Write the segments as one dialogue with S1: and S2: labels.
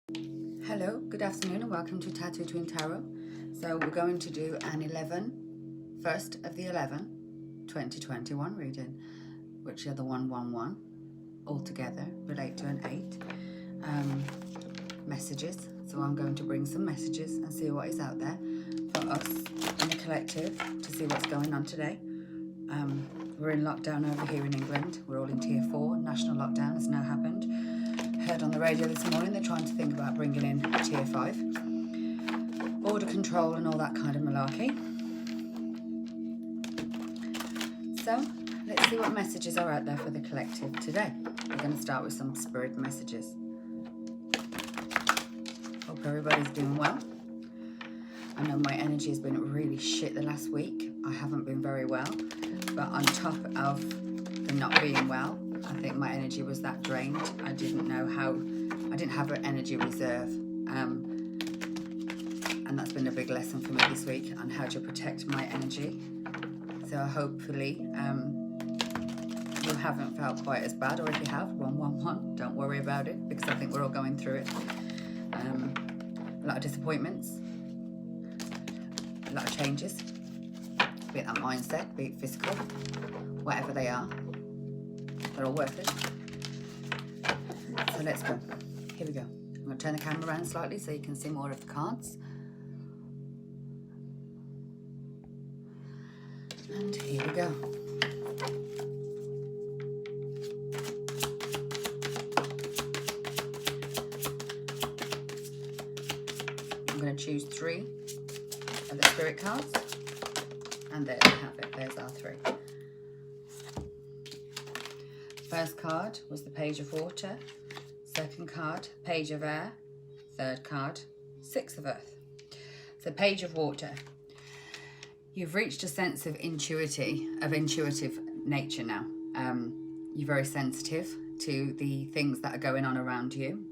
S1: Hello, good afternoon and welcome to Tattoo Twin Tarot. So we're going to do an 1st of the 2021 reading, which are the 111 all together relate to an 8 messages. So I'm going to bring some messages and see what is out there for us in the collective to see what's going on today. We're in lockdown over here in England. We're all in tier 4. National lockdown has now happened. Heard on the radio this morning they're trying to think about bringing in tier 5. Border control and all that kind of malarkey. So let's see what messages are out there for the collective today. We're going to start with some spirit messages. Hope everybody's doing well. I know my energy has been really shit the last week. I haven't been very well, but on top of the not being well, I think my energy was that drained. I didn't have an energy reserve. And that's been a big lesson for me this week on how to protect my energy. So hopefully you haven't felt quite as bad, or if you have, 111, don't worry about it, because I think we're all going through it. A lot of disappointments, a lot of changes, be it that mindset, be it physical, whatever they are, they're all worth it. So let's go. Here we go. I'm going to turn the camera around slightly so you can see more of the cards. And here we go. I'm going to choose 3 of the spirit cards. And there we have it. There's our 3. First card was the Page of Water. Second card, Page of Air. Third card, 6 of Earth. So Page of Water. You've reached a sense of intuitive nature now. You're very sensitive to the things that are going on around you,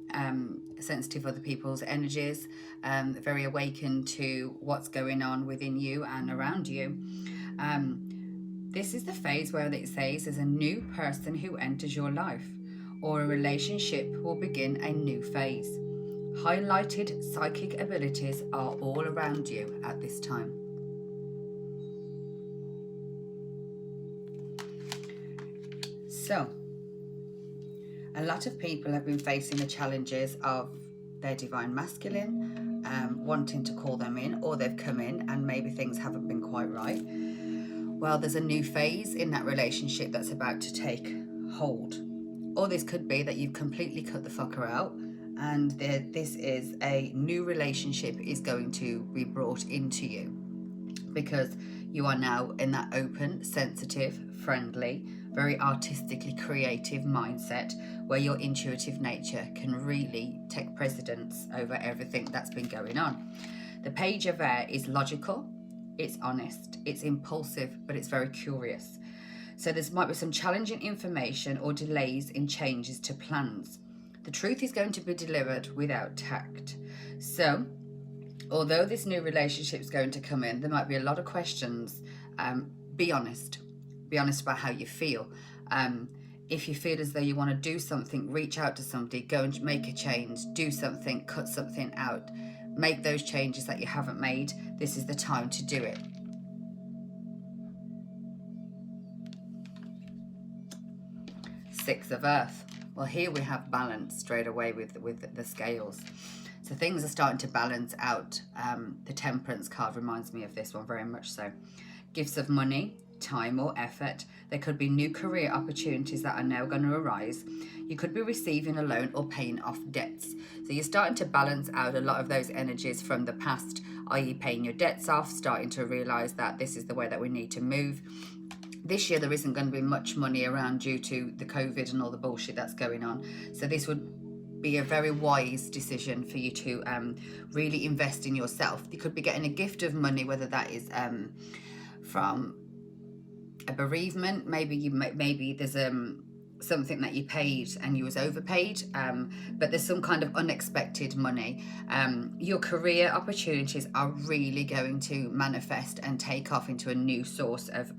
S1: sensitive of other people's energies, very awakened to what's going on within you and around you. This is the phase where it says there's a new person who enters your life, or a relationship will begin a new phase. Highlighted psychic abilities are all around you at this time. So, a lot of people have been facing the challenges of their divine masculine, wanting to call them in, or they've come in and maybe things haven't been quite right. Well, there's a new phase in that relationship that's about to take hold. Or this could be that you've completely cut the fucker out and this is a new relationship is going to be brought into you, because you are now in that open, sensitive, friendly, very artistically creative mindset where your intuitive nature can really take precedence over everything that's been going on. The Page of Air is logical, it's honest, it's impulsive, but it's very curious. So there might be some challenging information or delays in changes to plans. The truth is going to be delivered without tact. So although this new relationship is going to come in, there might be a lot of questions. Be honest. Be honest about how you feel. If you feel as though you want to do something, reach out to somebody, go and make a change, do something, cut something out, make those changes that you haven't made. This is the time to do it. Six of Earth. Well, here we have balance straight away with the scales. So things are starting to balance out. The Temperance card reminds me of this one very much so. Gifts of money, time or effort. There could be new career opportunities that are now going to arise. You could be receiving a loan or paying off debts. So you're starting to balance out a lot of those energies from the past, i.e. paying your debts off, starting to realize that this is the way that we need to move. This year there isn't going to be much money around due to the COVID and all the bullshit that's going on. So this would be a very wise decision for you to really invest in yourself. You could be getting a gift of money, whether that is from a bereavement. Maybe there's something that you paid and you was overpaid, but there's some kind of unexpected money. Your career opportunities are really going to manifest and take off into a new source of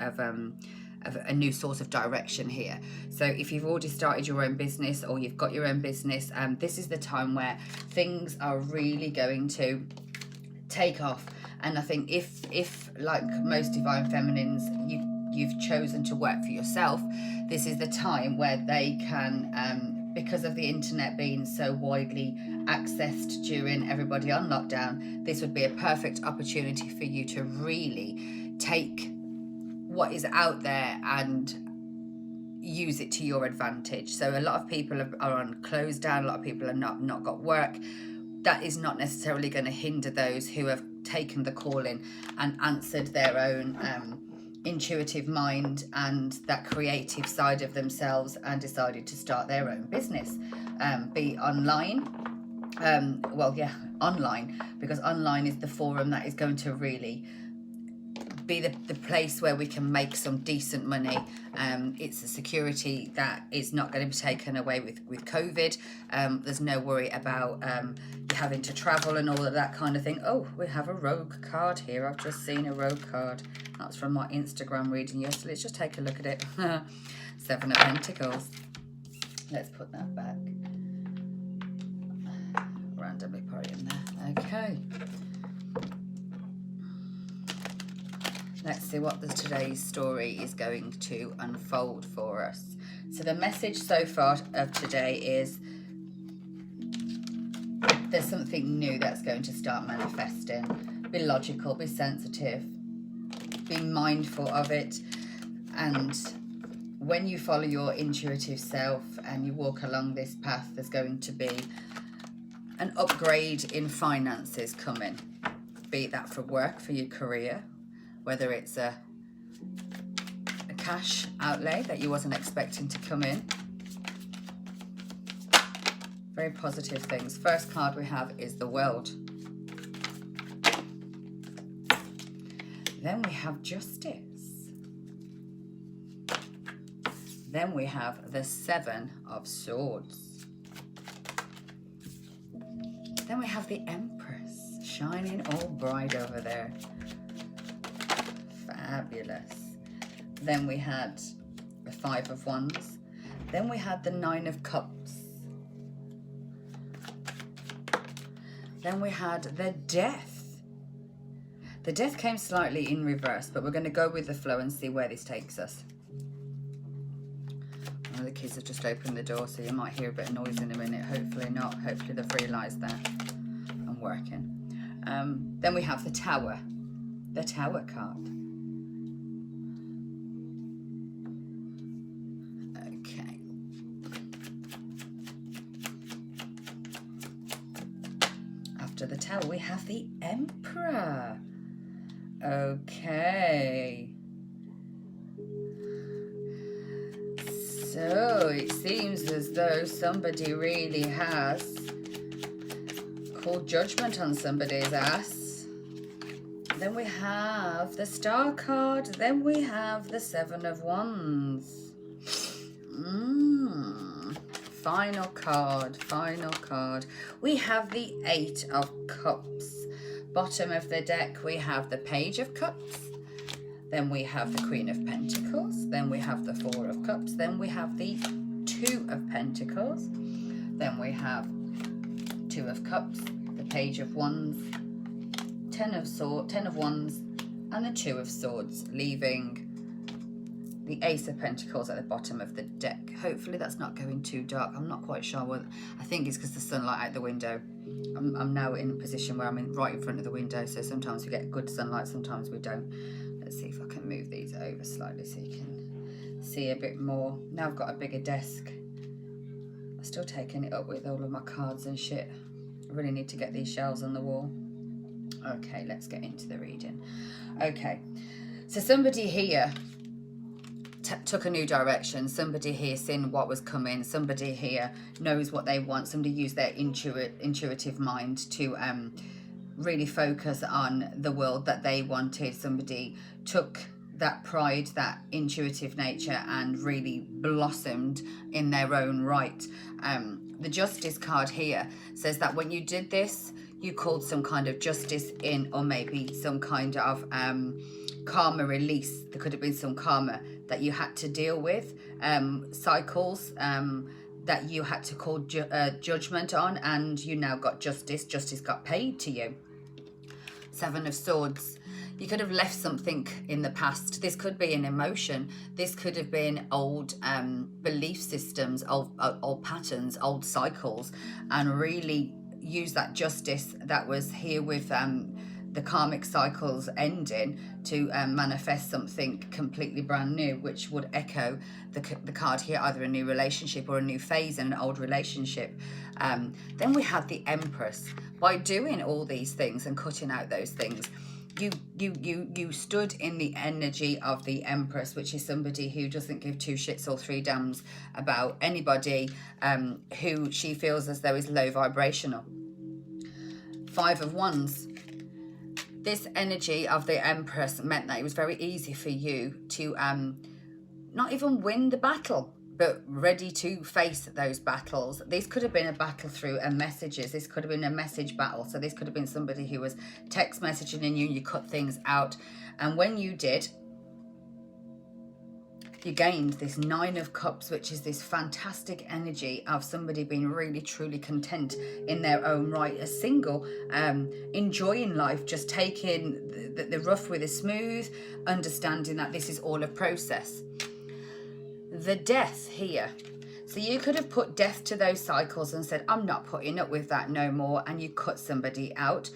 S1: a new source of direction here. So if you've already started your own business or you've got your own business, this is the time where things are really going to take off. And I think if like most divine feminines, you've chosen to work for yourself, this is the time where they can, because of the internet being so widely accessed during everybody on lockdown, this would be a perfect opportunity for you to really take what is out there and use it to your advantage. So a lot of people are on closed down, a lot of people are not got work. That is not necessarily going to hinder those who have taken the calling and answered their own intuitive mind and that creative side of themselves and decided to start their own business, be online. Online, because online is the forum that is going to really be the place where we can make some decent money. It's a security that is not going to be taken away with COVID. There's no worry about having to travel and all of that kind of thing. Oh, we have a rogue card here. I've just seen a rogue card. That's from my Instagram reading yesterday. Let's just take a look at it. 7 of Pentacles. Let's put that back. Randomly put it in there. Okay. Let's see what today's story is going to unfold for us. So the message so far of today is there's something new that's going to start manifesting. Be logical, be sensitive, be mindful of it. And when you follow your intuitive self and you walk along this path, there's going to be an upgrade in finances coming. Be that for work, for your career, whether it's a cash outlay that you wasn't expecting to come in. Very positive things. First card we have is the World. Then we have Justice. Then we have the 7 of Swords. Then we have the Empress, shining all bright over there. Fabulous. Then we had the 5 of Wands. Then we had the 9 of Cups. Then we had the Death. The Death came slightly in reverse, but we're going to go with the flow and see where this takes us. One of the kids have just opened the door, so you might hear a bit of noise in a minute. Hopefully not. Hopefully they've realised that I'm working. Then we have the Tower. The Tower card. Okay. After the Tower, we have the Emperor. Okay. So it seems as though somebody really has called judgment on somebody's ass. Then we have the Star card. Then we have the 7 of Wands. Final card, final card. We have the 8 of Cups. Bottom of the deck, we have the Page of Cups. Then we have the Queen of Pentacles. Then we have the 4 of Cups. Then we have the 2 of Pentacles. Then we have 2 of Cups, the Page of Wands, 10 of Wands, and the 2 of Swords, leaving the Ace of Pentacles at the bottom of the deck. Hopefully that's not going too dark. I'm not quite sure what. I think it's because the sunlight out the window. I'm now in a position where I'm right in front of the window, so sometimes we get good sunlight, sometimes we don't. Let's see if I can move these over slightly so you can see a bit more. Now I've got a bigger desk. I'm still taking it up with all of my cards and shit. I really need to get these shelves on the wall. Okay, let's get into the reading. Okay, so somebody here took a new direction. Somebody here seen what was coming. Somebody here knows what they want. Somebody used their intuitive mind to really focus on the world that they wanted. Somebody took that pride, that intuitive nature, and really blossomed in their own right. The Justice card here says that when you did this, you called some kind of justice in, or maybe some kind of karma release. There could have been some karma that you had to deal with, cycles that you had to call judgment on, and you now got justice. Justice got paid to you. Seven of Swords. You could have left something in the past. This could be an emotion. This could have been old belief systems, old patterns, old cycles, and really use that justice that was here with the karmic cycles ending to manifest something completely brand new, which would echo the card here, either a new relationship or a new phase in an old relationship. Then we had the Empress. By doing all these things and cutting out those things, you stood in the energy of the Empress, which is somebody who doesn't give two shits or three damns about anybody who she feels as though is low vibrational. Five of Wands. This energy of the Empress meant that it was very easy for you to not even win the battle, but ready to face those battles. This could have been a battle through messages. This could have been a message battle. So this could have been somebody who was text messaging in you and you cut things out. And when you did, you gained this Nine of Cups, which is this fantastic energy of somebody being really, truly content in their own right, as single, enjoying life, just taking the rough with the smooth, understanding that this is all a process. The Death here. So you could have put death to those cycles and said, I'm not putting up with that no more, and you cut somebody out.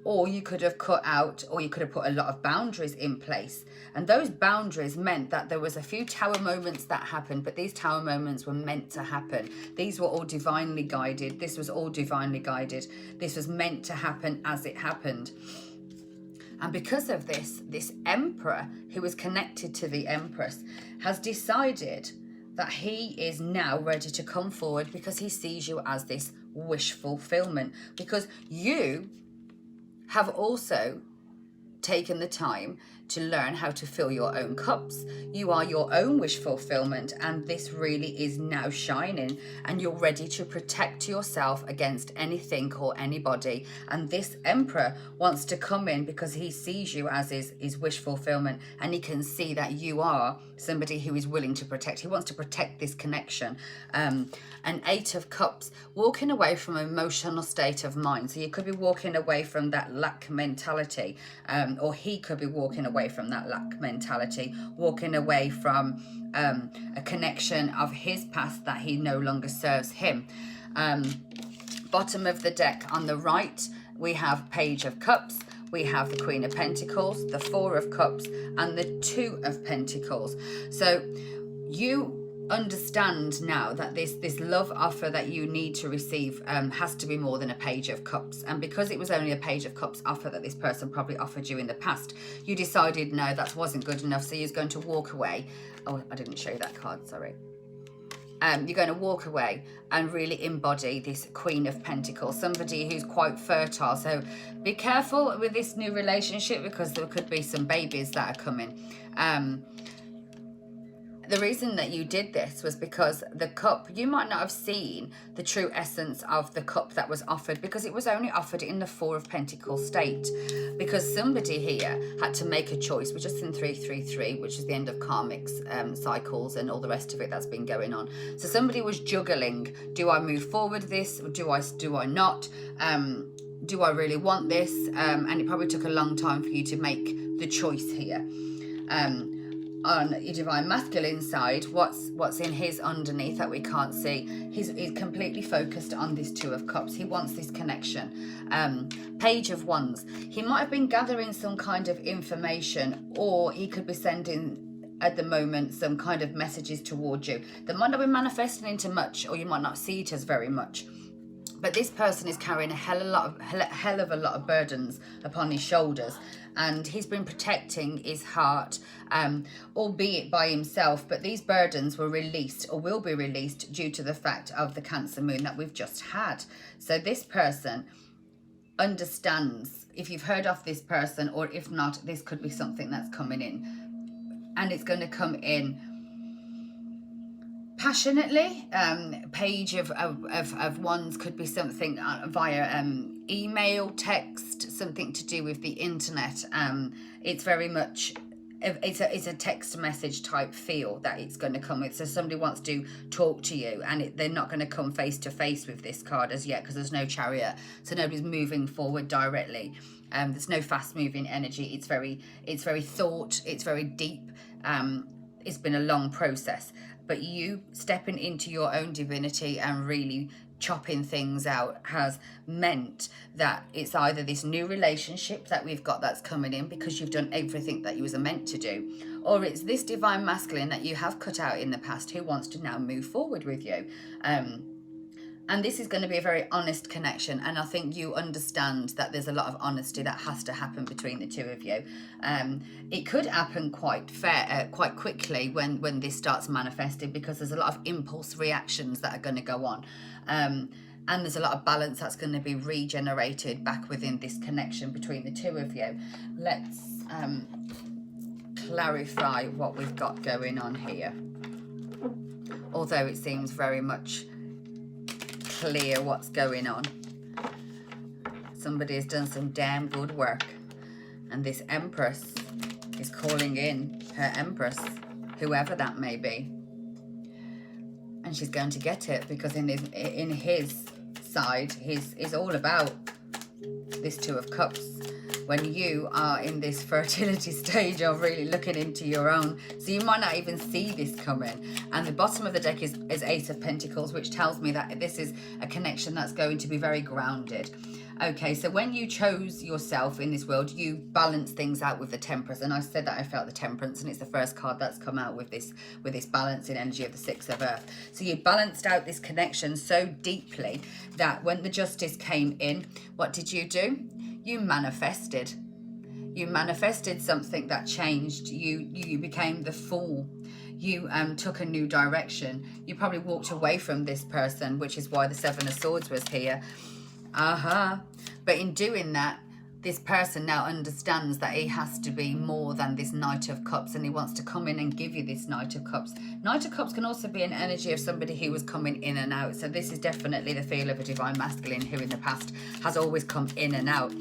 S1: Or you could have cut out, or you could have put a lot of boundaries in place. And those boundaries meant that there was a few tower moments that happened, but these tower moments were meant to happen. These were all divinely guided. This was all divinely guided. This was meant to happen as it happened. And because of this, this Emperor, who is connected to the Empress, has decided that he is now ready to come forward because he sees you as this wish fulfillment. Because you have also taken the time to learn how to fill your own cups. You are your own wish fulfillment, and this really is now shining, and you're ready to protect yourself against anything or anybody. And this Emperor wants to come in because he sees you as his wish fulfillment, and he can see that you are somebody who is willing to protect. He wants to protect this connection. An Eight of Cups, walking away from an emotional state of mind. So you could be walking away from that lack mentality, or he could be walking away from that lack mentality, walking away from a connection of his past that he no longer serves him. Bottom of the deck on the right, we have Page of Cups, we have the Queen of Pentacles, the Four of Cups, and the Two of Pentacles. So you understand now that this love offer that you need to receive has to be more than a Page of Cups. And because it was only a Page of Cups offer that this person probably offered you in the past, you decided no, that wasn't good enough, so you're going to walk away. Oh, I didn't show you that card, sorry. You're going to walk away and really embody this Queen of Pentacles, somebody who's quite fertile. So be careful with this new relationship because there could be some babies that are coming. The reason that you did this was because the cup, you might not have seen the true essence of the cup that was offered, because it was only offered in the Four of Pentacles state, because somebody here had to make a choice. We're just in 333, which is the end of karmic cycles and all the rest of it that's been going on. So somebody was juggling, do I move forward this, or do I not? Do I really want this? And it probably took a long time for you to make the choice here. On your divine masculine side, what's in his underneath that we can't see, he's completely focused on this Two of Cups. He wants this connection. Page of Wands, he might have been gathering some kind of information, or he could be sending at the moment some kind of messages towards you that might not be manifesting into much, or you might not see it as very much. But this person is carrying a hell of a lot of burdens upon his shoulders, and he's been protecting his heart, albeit by himself. But these burdens were released, or will be released, due to the fact of the Cancer moon that we've just had. So this person understands, if you've heard of this person, or if not, this could be something that's coming in, and it's going to come in passionately. Page of Wands could be something via email, text, something to do with the internet. It's very much it's a text message type feel that it's going to come with. So somebody wants to talk to you, and they're not going to come face to face with this card as yet, because there's no Chariot, so nobody's moving forward directly. There's no fast moving energy. It's very thought, it's very deep. It's been a long process, but you stepping into your own divinity and really chopping things out has meant that it's either this new relationship that we've got that's coming in because you've done everything that you was meant to do, or it's this divine masculine that you have cut out in the past who wants to now move forward with you. And this is going to be a very honest connection, and I think you understand that there's a lot of honesty that has to happen between the two of you. It could happen quite quickly when this starts manifesting, because there's a lot of impulse reactions that are going to go on. And there's a lot of balance that's going to be regenerated back within this connection between the two of you. Let's clarify what we've got going on here. Although it seems very much clear what's going on. Somebody has done some damn good work, and this Empress is calling in her Empress, whoever that may be, and she's going to get it, because in his side, is all about this Two of Cups. When you are in this fertility stage of really looking into your own, so you might not even see this coming. And the bottom of the deck is Ace of Pentacles, which tells me that this is a connection that's going to be very grounded. Okay, so when you chose yourself in this world, you balance things out with the Temperance. And I said that I felt the Temperance, and it's the first card that's come out with this balancing energy of the Six of Earth. So you balanced out this connection so deeply that when the Justice came in, what did you do? You manifested. You manifested something that changed. You became the Fool. You took a new direction. You probably walked away from this person, which is why the Seven of Swords was here. But in doing that, this person now understands that he has to be more than this Knight of Cups, and he wants to come in and give you this Knight of Cups. Knight of Cups can also be an energy of somebody who was coming in and out. So this is definitely the feel of a divine masculine who in the past has always come in and out.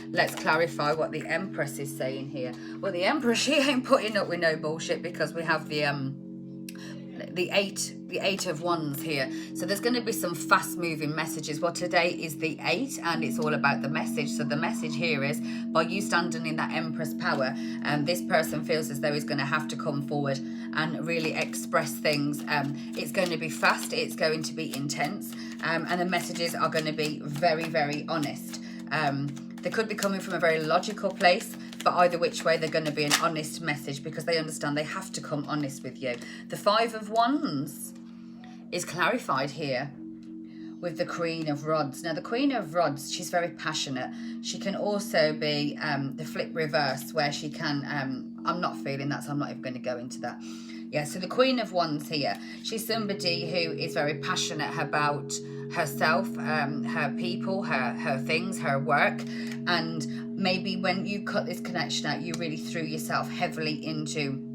S1: Let's clarify what the Empress is saying here. Well, the Empress, she ain't putting up with no bullshit, because we have the eight of Wands here. So there's going to be some fast moving messages. Well, today is the 8, and it's all about the message. So the message here is, by you standing in that Empress power, this person feels as though he's going to have to come forward and really express things. It's going to be fast, it's going to be intense, and the messages are going to be very, very honest. They could be coming from a very logical place, but either which way, they're going to be an honest message, because they understand they have to come honest with you. The Five of Wands is clarified here with the Queen of Rods. Now, the Queen of Rods, she's very passionate. She can also be the flip reverse, where she can, I'm not feeling that, so I'm not even going to go into that. Yeah, so the Queen of Wands here, she's somebody who is very passionate about herself, her people, her things, her work. And maybe when you cut this connection out, you really threw yourself heavily into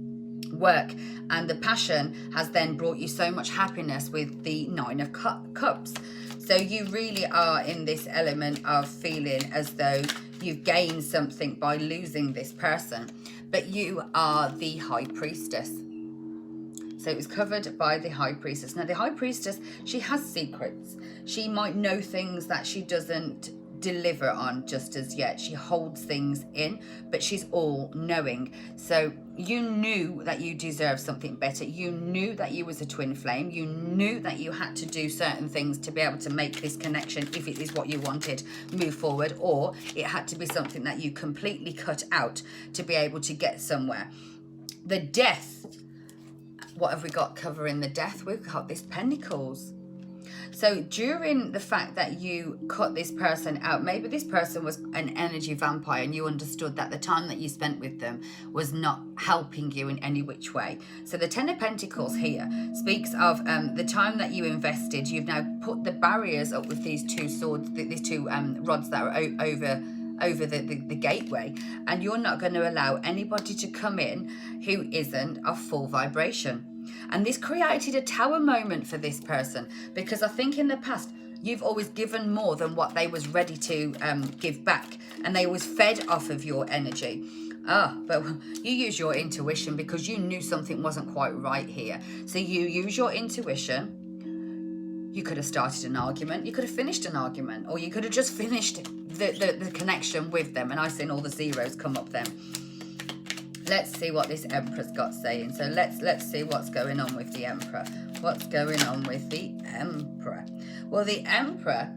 S1: work, and the passion has then brought you so much happiness with the Nine of Cups. So you really are in this element of feeling as though you've gained something by losing this person, but you are the High Priestess. So it was covered by the High Priestess. Now, the High Priestess, she has secrets. She might know things that she doesn't deliver on just as yet. She holds things in, but she's all knowing. So you knew that you deserved something better. You knew that you was a twin flame. You knew that you had to do certain things to be able to make this connection, if it is what you wanted, move forward, or it had to be something that you completely cut out to be able to get somewhere. The Death, what have we got covering the Death? We've got this Pentacles. So during the fact that you cut this person out, maybe this person was an energy vampire, and you understood that the time that you spent with them was not helping you in any which way. So the Ten of Pentacles here speaks of the time that you invested. You've now put the barriers up with these two swords, these two rods that are over the gateway, and you're not going to allow anybody to come in who isn't of full vibration. And this created a tower moment for this person, because I think in the past you've always given more than what they was ready to give back, and they was fed off of your energy. But you use your intuition because you knew something wasn't quite right here. So you use your intuition. You could have started an argument. You could have finished an argument. Or you could have just finished the connection with them. And I've seen all the zeros come up then. Let's see what this Emperor's got saying. So let's see what's going on with the Emperor. What's going on with the Emperor? Well, the Emperor...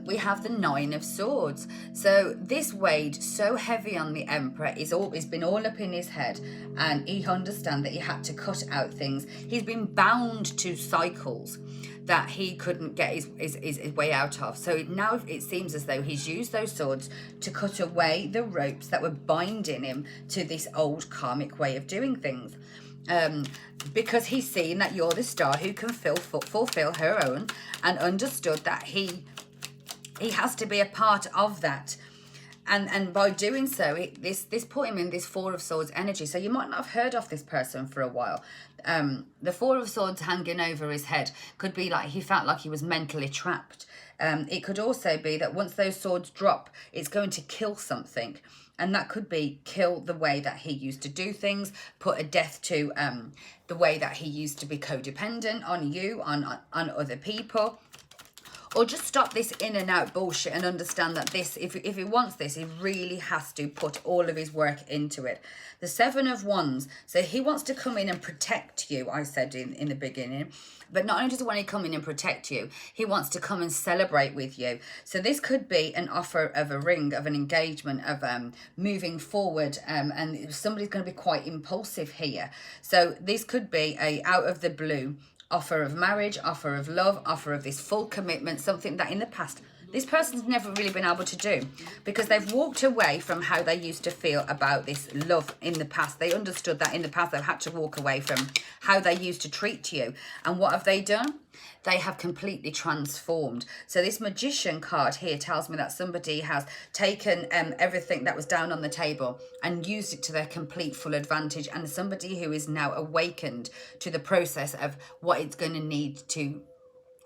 S1: we have the Nine of Swords. So this weighed so heavy on the Emperor. It's been all up in his head, and he understands that he had to cut out things. He's been bound to cycles that he couldn't get his way out of. So now it seems as though he's used those swords to cut away the ropes that were binding him to this old karmic way of doing things. Because he's seen that you're the star who can fulfill her own, and understood that he has to be a part of that. And by doing so, this put him in this Four of Swords energy. So you might not have heard of this person for a while. The Four of Swords hanging over his head could be like he felt like he was mentally trapped. It could also be that once those swords drop, it's going to kill something. And that could be kill the way that he used to do things, put a death to the way that he used to be codependent on you, on other people. Or just stop this in and out bullshit and understand that this, if he wants this, he really has to put all of his work into it. The Seven of Wands. So he wants to come in and protect you, I said in the beginning. But not only does he want to come in and protect you, he wants to come and celebrate with you. So this could be an offer of a ring, of an engagement, of moving forward. And somebody's going to be quite impulsive here. So this could be a out of the blue offer of marriage, offer of love, offer of this full commitment, something that in the past this person's never really been able to do, because they've walked away from how they used to feel about this love in the past. They understood that in the past they've had to walk away from how they used to treat you. And what have they done? They have completely transformed. So this Magician card here tells me that somebody has taken everything that was down on the table and used it to their complete full advantage, and somebody who is now awakened to the process of what it's going to need to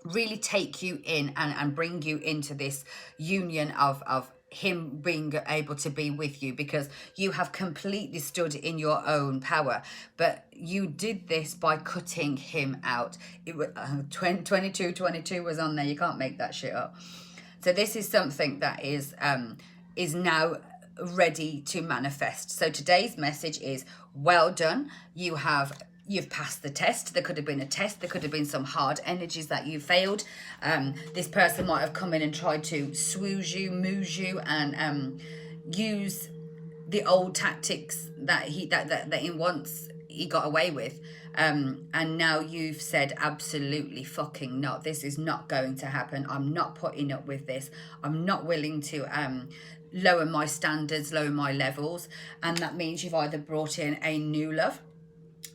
S1: really take you in and bring you into this union of him being able to be with you, because you have completely stood in your own power. But you did this by cutting him out. It was 22 was on there. You can't make that shit up. So this is something that is now ready to manifest. So today's message is, well done. You've passed the test. There could have been a test. There could have been some hard energies that you failed. This person might have come in and tried to swoosh you, moose you, and use the old tactics that he once he got away with. And now you've said, absolutely fucking not. This is not going to happen. I'm not putting up with this. I'm not willing to lower my standards, lower my levels. And that means you've either brought in a new love,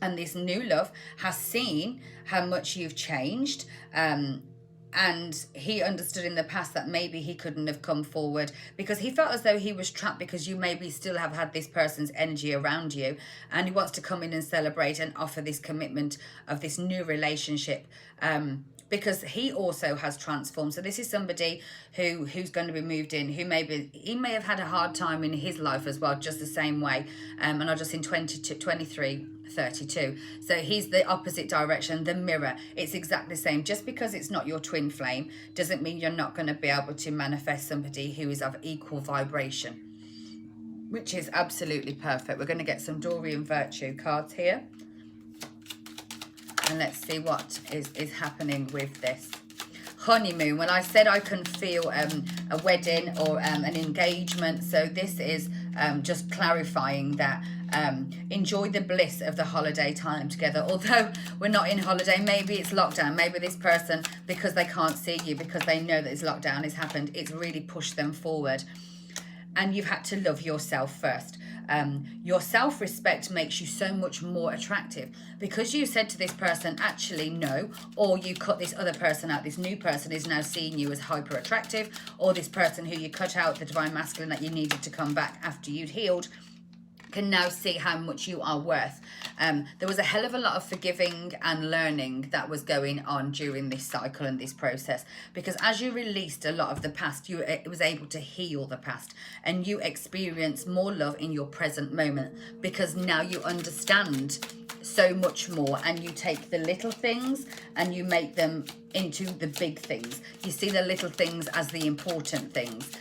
S1: and this new love has seen how much you've changed. And he understood in the past that maybe he couldn't have come forward because he felt as though he was trapped, because you maybe still have had this person's energy around you, and he wants to come in and celebrate and offer this commitment of this new relationship. Because he also has transformed. So this is somebody who's going to be moved in, he may have had a hard time in his life as well, just the same way. And I just in 23, 32. So he's the opposite direction, the mirror. It's exactly the same. Just because it's not your twin flame doesn't mean you're not going to be able to manifest somebody who is of equal vibration, which is absolutely perfect. We're going to get some Dorian Virtue cards here. And let's see what is happening with this. Honeymoon. Well, I said I can feel a wedding or an engagement. So this is just clarifying that enjoy the bliss of the holiday time together. Although we're not in holiday, maybe it's lockdown. Maybe this person, because they can't see you, because they know that this lockdown has happened, it's really pushed them forward. And you've had to love yourself first. Your self-respect makes you so much more attractive, because you said to this person, actually no, or you cut this other person out. This new person is now seeing you as hyper attractive, or this person who you cut out, the divine masculine that you needed to come back after you'd healed, can now see how much you are worth. There was a hell of a lot of forgiving and learning that was going on during this cycle and this process, because as you released a lot of the past, you was able to heal the past, and you experience more love in your present moment, because now you understand so much more, and you take the little things and you make them into the big things. You see the little things as the important things.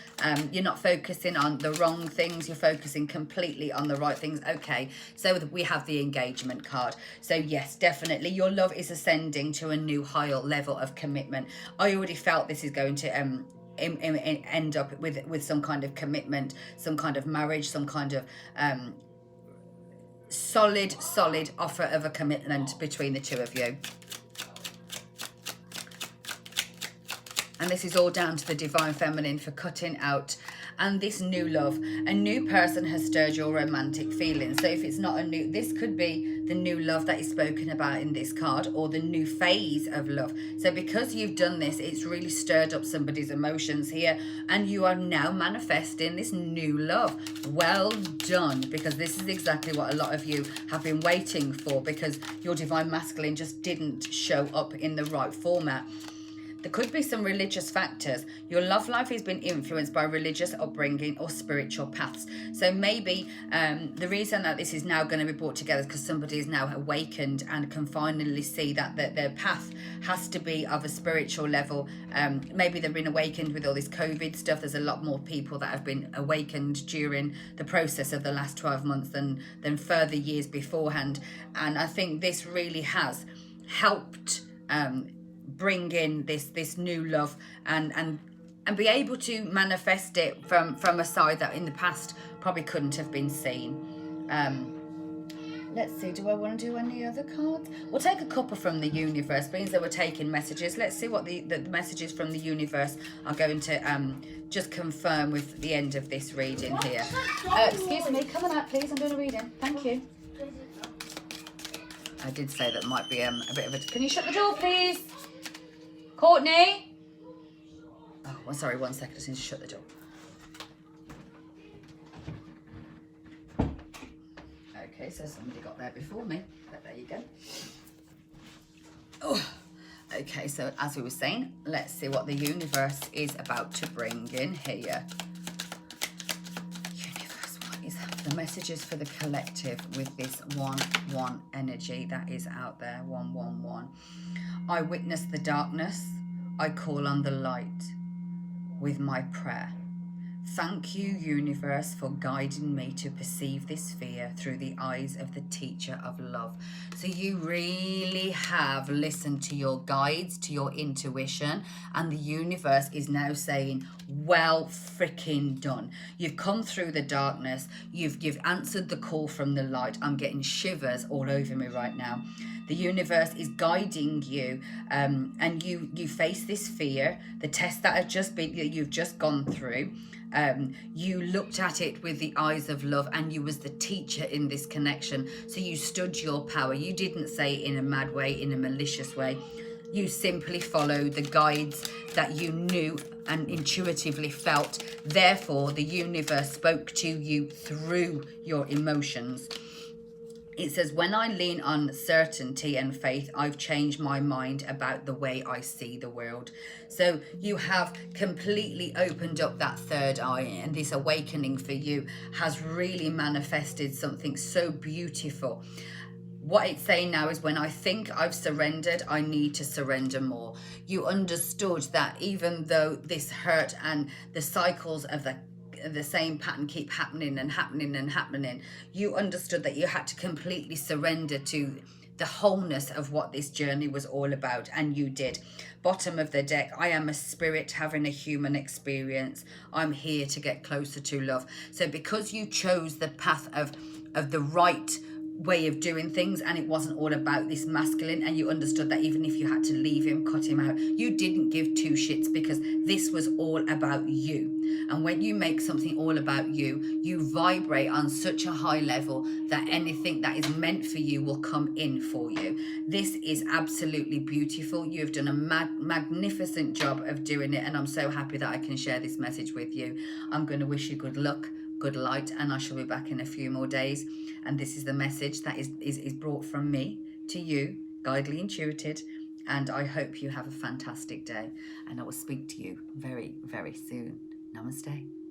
S1: You're not focusing on the wrong things, you're focusing completely on the right things. Okay, so we have the engagement card. So yes, definitely your love is ascending to a new higher level of commitment. I already felt this is going to end up with some kind of commitment, some kind of marriage, some kind of solid offer of a commitment between the two of you. And this is all down to the Divine Feminine for cutting out. And this new love, a new person has stirred your romantic feelings. So if it's not a new, this could be the new love that is spoken about in this card, or the new phase of love. So because you've done this, it's really stirred up somebody's emotions here, and you are now manifesting this new love. Well done, because this is exactly what a lot of you have been waiting for, because your Divine Masculine just didn't show up in the right format. There could be some religious factors. Your love life has been influenced by religious upbringing or spiritual paths. So maybe the reason that this is now going to be brought together is because somebody is now awakened and can finally see that their path has to be of a spiritual level. Maybe they've been awakened with all this COVID stuff. There's a lot more people that have been awakened during the process of the last 12 months than further years beforehand. And I think this really has helped bring in this new love and be able to manifest it from a side that in the past probably couldn't have been seen. Let's see, do I want to do any other cards? We'll take a couple from the universe, means that we're taking messages. Let's see what the messages from the universe are going to just confirm with the end of this reading here. Excuse me, come on out please, I'm doing a reading. Thank you. I did say that might be a bit of a... Can you shut the door please? Courtney? Oh, well, sorry, 1 second. I just need to shut the door. Okay, so somebody got there before me. But there you go. Oh, okay, so as we were saying, let's see what the universe is about to bring in here. Universe, what is the messages for the collective with this 1-1 energy that is out there? 1-1-1. I witness the darkness, I call on the light with my prayer. Thank you, universe, for guiding me to perceive this fear through the eyes of the teacher of love. So you really have listened to your guides, to your intuition, and the universe is now saying, well freaking done. You've come through the darkness, you've answered the call from the light. I'm getting shivers all over me right now. The universe is guiding you, and you face this fear, the test that you've just gone through. You looked at it with the eyes of love, and you was the teacher in this connection. So you stood your power. You didn't say it in a mad way, in a malicious way. You simply followed the guides that you knew and intuitively felt. Therefore, the universe spoke to you through your emotions. It says, when I lean on certainty and faith, I've changed my mind about the way I see the world. So you have completely opened up that third eye, and this awakening for you has really manifested something so beautiful. What it's saying now is, when I think I've surrendered, I need to surrender more. You understood that even though this hurt and the cycles of the same pattern keep happening and happening and happening, you understood that you had to completely surrender to the wholeness of what this journey was all about, and you did. Bottom of the deck, I am a spirit having a human experience. I'm here to get closer to love. So because you chose the path of the right way of doing things, and it wasn't all about this masculine, and you understood that even if you had to leave him, cut him out, you didn't give two shits, because this was all about you. And when you make something all about you, you vibrate on such a high level that anything that is meant for you will come in for you. This is absolutely beautiful. You've done a magnificent job of doing it, and I'm so happy that I can share this message with you. I'm going to wish you good luck, good light, and I shall be back in a few more days. And this is the message that is brought from me to you, guidely intuited, and I hope you have a fantastic day, and I will speak to you very, very soon. Namaste.